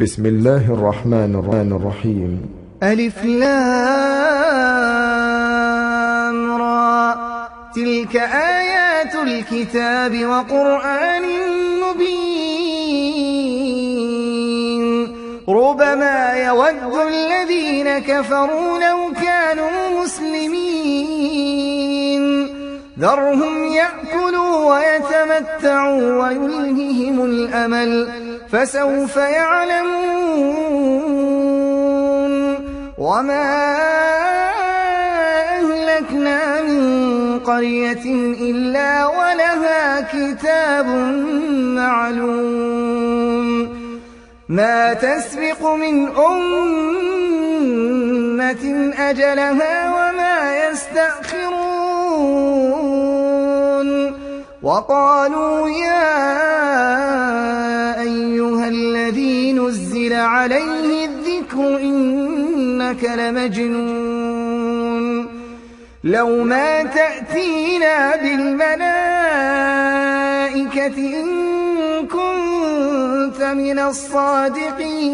بسم الله الرحمن الرحيم. ألف لام را، تلك آيات الكتاب وقرآن مبين. ربما يود الذين كفروا لو كانوا مسلمين، ذرهم يأكلوا ويتمتعوا ويلههم الأمل، فسوف يعلمون. وما أهلكنا من قرية إلا ولها كتاب معلوم، ما تسبق من أمة أجلها وما يستأخرون. وقالوا يا أيها الذي نزل عليه الذكر إنك لمجنون، لو ما تأتينا بالملائكة إن كنت من الصادقين.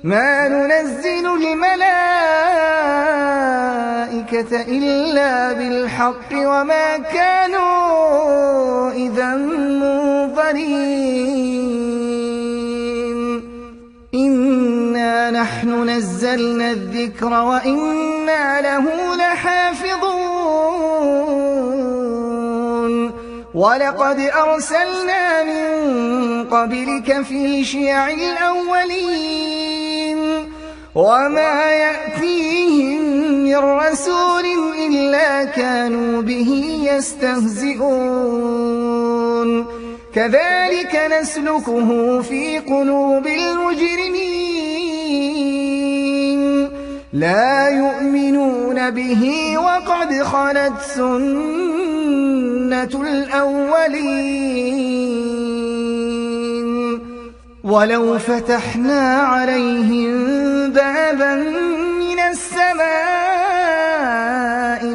ما ننزل الملائكة إلا بالحق وما كانوا إذا منظرين. إنا نحن نزلنا الذكر وإنا له لحافظون. ولقد أرسلنا من قبلك في شيع الأولين، وما يأتيهم من رسول إلا كانوا به يستهزئون. كذلك نسلكه في قلوب المجرمين، لا يؤمنون به وقد خلت سنة الأولين. ولو فتحنا عليهم بابا من السماء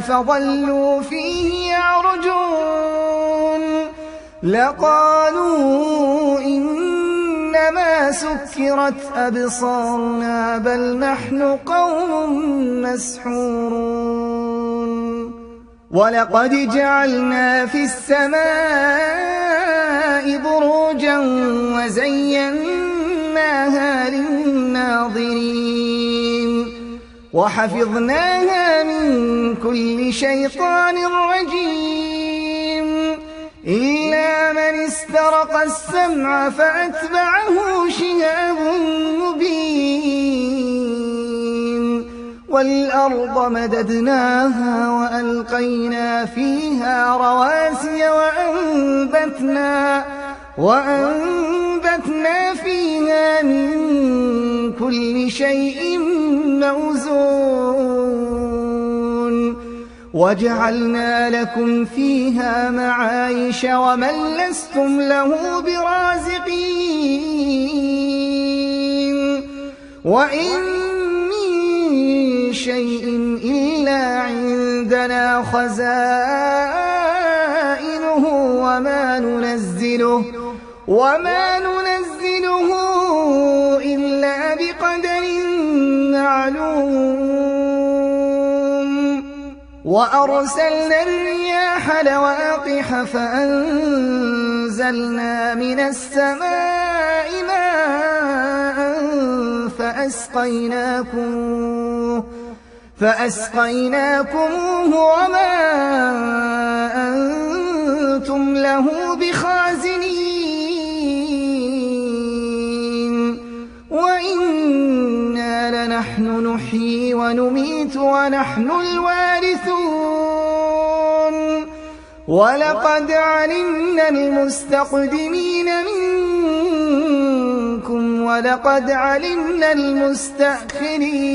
فظلوا فيه يعرجون لقالوا إنما سكرت أبصارنا بل نحن قوم مسحورون. ولقد جعلنا في السماء بروجا وزيناها للناظرين، وحفظناها من كل شيطان رجيم، إلا من استرق السمع فأتبعه شهاب مبين. والأرض مددناها وألقينا فيها رواسي وأنبتنا فيها من كل شيء موزون. وجعلنا لكم فيها معايش ومن لستم له برازقين. وإن من شيء إلا عندنا خزائنه وما ننزله إلا بقدر معلوم. وأرسلنا الرياح لواقح فأنزلنا من السماء ماء فأسقيناكموه وما أنتم له بخازنين. وإنا لنحن نحيي ونميت ونحن الوارثون. ولقد علمنا المستقدمين منكم ولقد علمنا المستأخرين.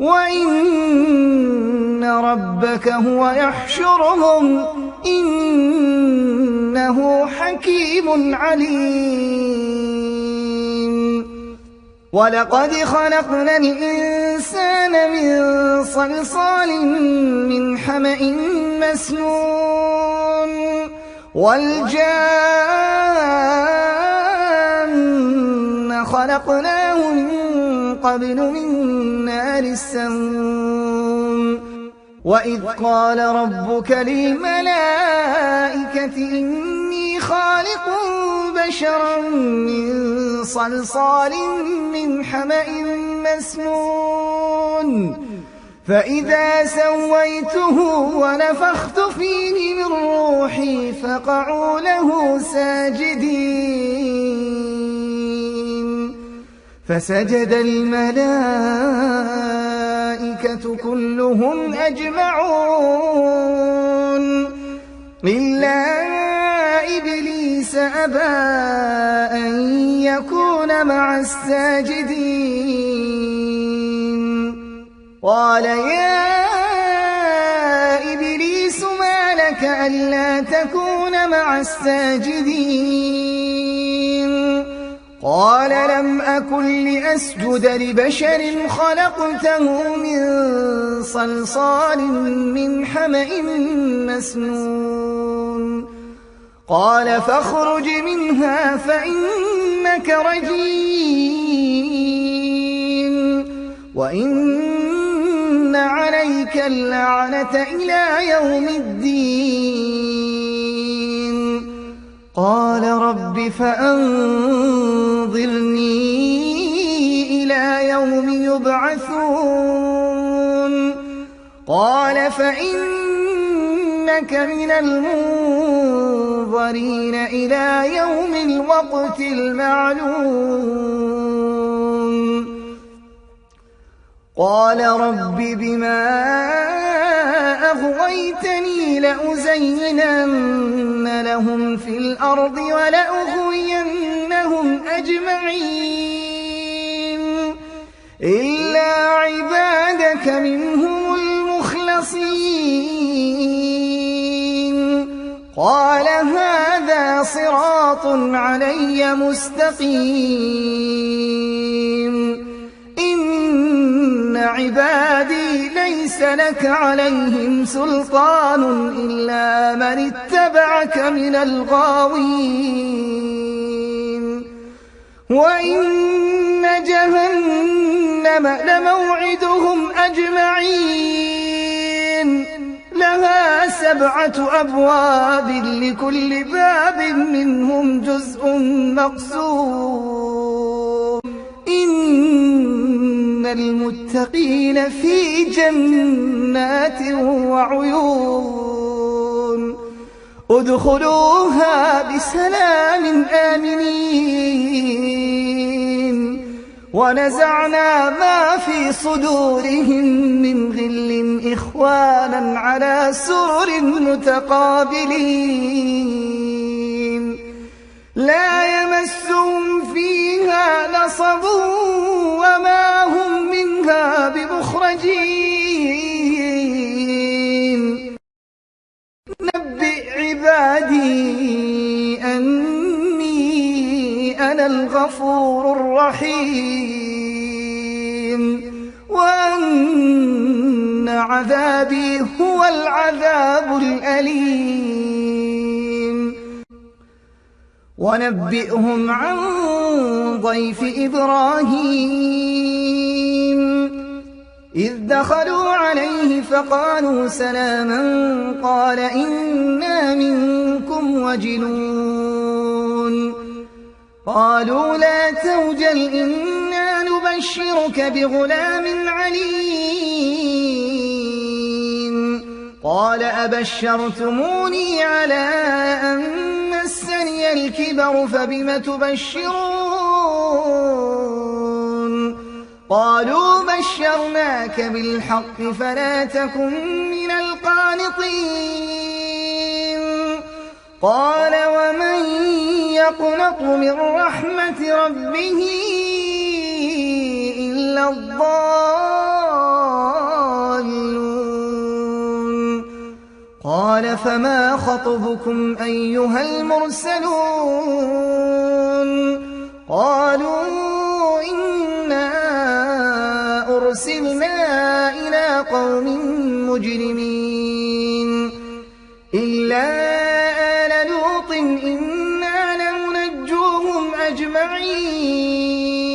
وإن ربك هو يحشرهم إنه حكيم عليم. ولقد خلقنا الإنسان من صلصال من حمأ مسنون والجان خلقناه من قبل من نار السموم وإذ قال ربك للملائكة إني خالق بشرا من صلصال من حمأ مسنون فإذا سويته ونفخت فيه من روحي فقعوا له ساجدين فسجد الملائكة كلهم أجمعون إلا إبليس أبى أن يكون مع الساجدين قال يا إبليس ما لك ألا تكون مع الساجدين قال لم أكن لأسجد لبشر خلقته من صلصال من حمأ مسنون قال فاخرج منها فإنك رجيم وإن عليك اللعنة إلى يوم الدين قال رب فأنظرني إلى يوم يبعثون قال فإنك من المنظرين إلى يوم الوقت المعلوم قال رب بما أغويتني لأزينن لهم في الأرض ولأغوينهم أجمعين إلا عبادك منهم المخلصين قال هذا صراط علي مستقيم إن عبادي ليس لك عليهم سلطان إلا من اتبعك من الغاوين وإن جهنم لموعدهم أجمعين لها 7 أبواب لكل باب منهم جزء مقسوم إن المتقين في جنات وعيون ادخلوها بسلام آمنين ونزعنا ما في صدورهم من غل إخوانا على سرر متقابلين لا يمسهم فيها نصب وما هم منها بمخرجين نبئ عبادي أني أنا الغفور الرحيم وأن عذابي هو العذاب الأليم ونبئهم عن ضيف إبراهيم إذ دخلوا عليه فقالوا سلاما قال إنا منكم وجلون قالوا لا توجل إنا نبشرك بغلام عليم قال أبشرتموني على أن مسني الكبر فبم تبشرون قالوا بشرناك بالحق فلا تكن من القانطين قال ومن يقنط من رحمة ربه إلا الضالون قال فما خطبكم أيها المرسلون قالوا إنا أرسلنا إلى قوم مجرمين إلا آل لوط إنا لمنجوهم أجمعين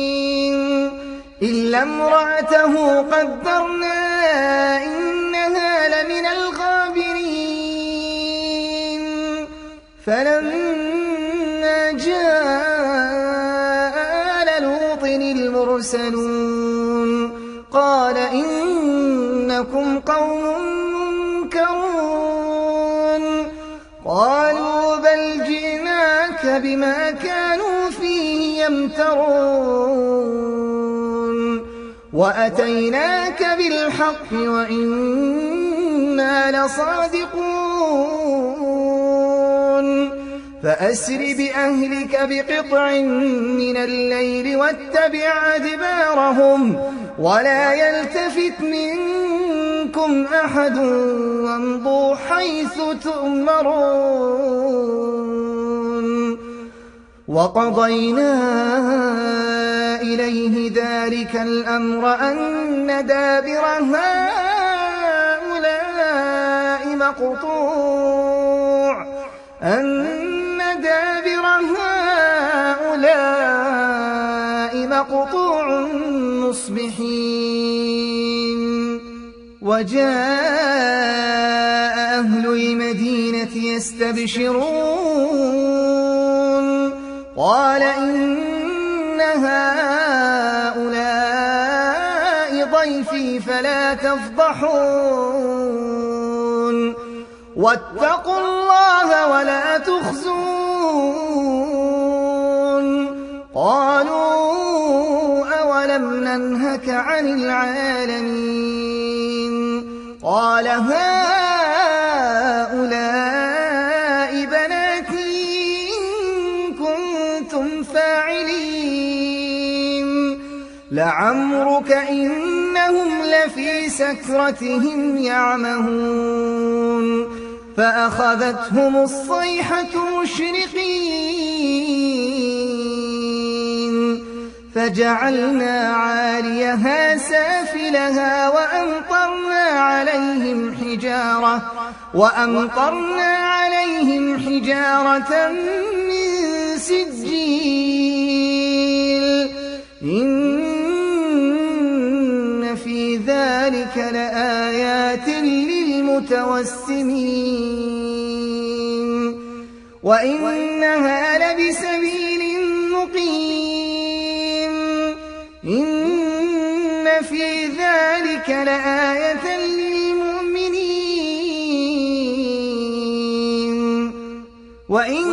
إلا امرأته قدرنا إنها لمن الغابرين فلما جاء آل لوط المرسلون قال إنكم قوم منكرون قالوا بل جئناك بما كانوا فيه يمترون وأتيناك بالحق وإنا لصادقون فأسر بأهلك بقطع من الليل واتبع أدبارهم ولا يلتفت منكم أحد وامضوا حيث تؤمرون وقضينا إليه ذلك الأمر أن دابر هؤلاء مقطوع مصبحين وجاء أهل المدينة يستبشرون قال إن هؤلاء ضيفي فلا تفضحون واتقوا الله ولا تخزون قالوا أولم ننهك عن العالمين قال هؤلاء بناتي إن كنتم فاعلين لعمرك إنهم لفي سكرتهم يعمهون فأخذتهم الصيحة مشرقين فجعلنا عاليها سافلها وأمطرنا عليهم حجارة من سجيل إن في ذلك لآيات للمتوسمين وإنها لبسبيل مقيم إن في ذلك لآية للمؤمنين وإن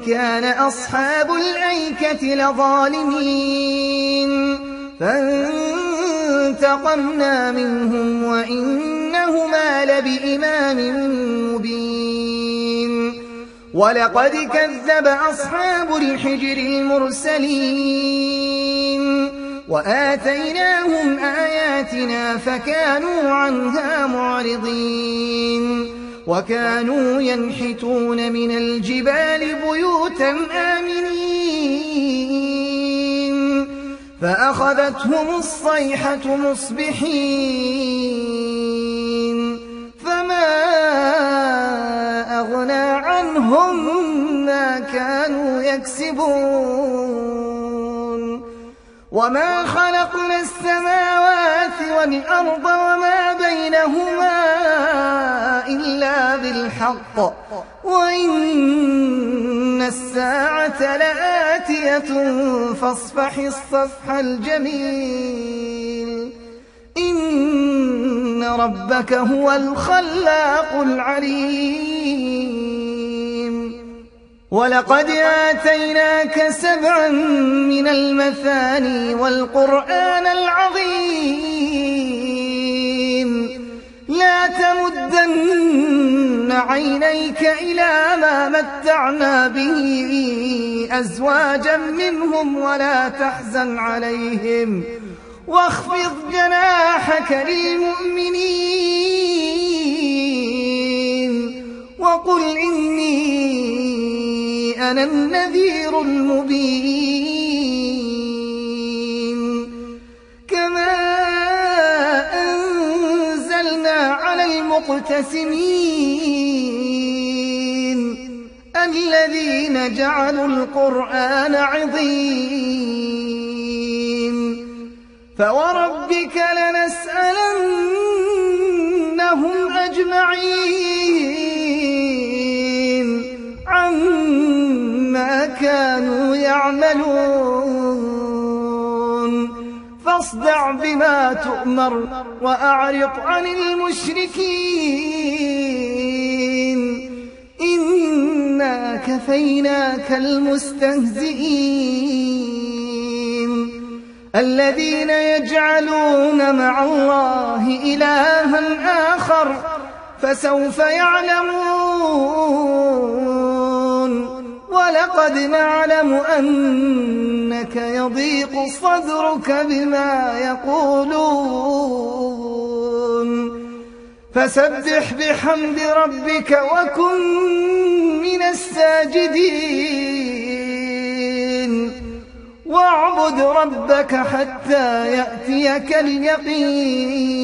كان أصحاب الأيكة لظالمين فانتقمنا منهم وإنهما لبإمام مبين ولقد كذب أصحاب الحجر المرسلين وآتيناهم آياتنا فكانوا عنها معرضين وكانوا ينحتون من الجبال بيوتا آمنين فأخذتهم الصيحة مصبحين فما أغنى عنهم ما كانوا يكسبون وما خلقنا السماوات والأرض وما بينهما إلا بالحق وإن الساعة لآتية فاصفح الصفح الجميل إن ربك هو الخلاق العليم ولقد آتيناك 7 من المثاني والقرآن العظيم لا تمدن عينيك إلى ما متعنا به أزواجا منهم ولا تحزن عليهم واخفض جناحك للمؤمنين وقل إني أنا النذير المبين كما أنزلنا على المقتسمين الذين جعلوا القرآن عضين فوربك لنسألنهم أجمعين عما كانوا يعملون فاصدع بما تؤمر وأعرض عن المشركين إنا كفيناك المستهزئين الذين يجعلون مع الله إلها آخر فسوف يعلمون ولقد نعلم أنك يضيق صدرك بما يقولون فسبح بحمد ربك وكن من الساجدين واعبد ربك حتى يأتيك اليقين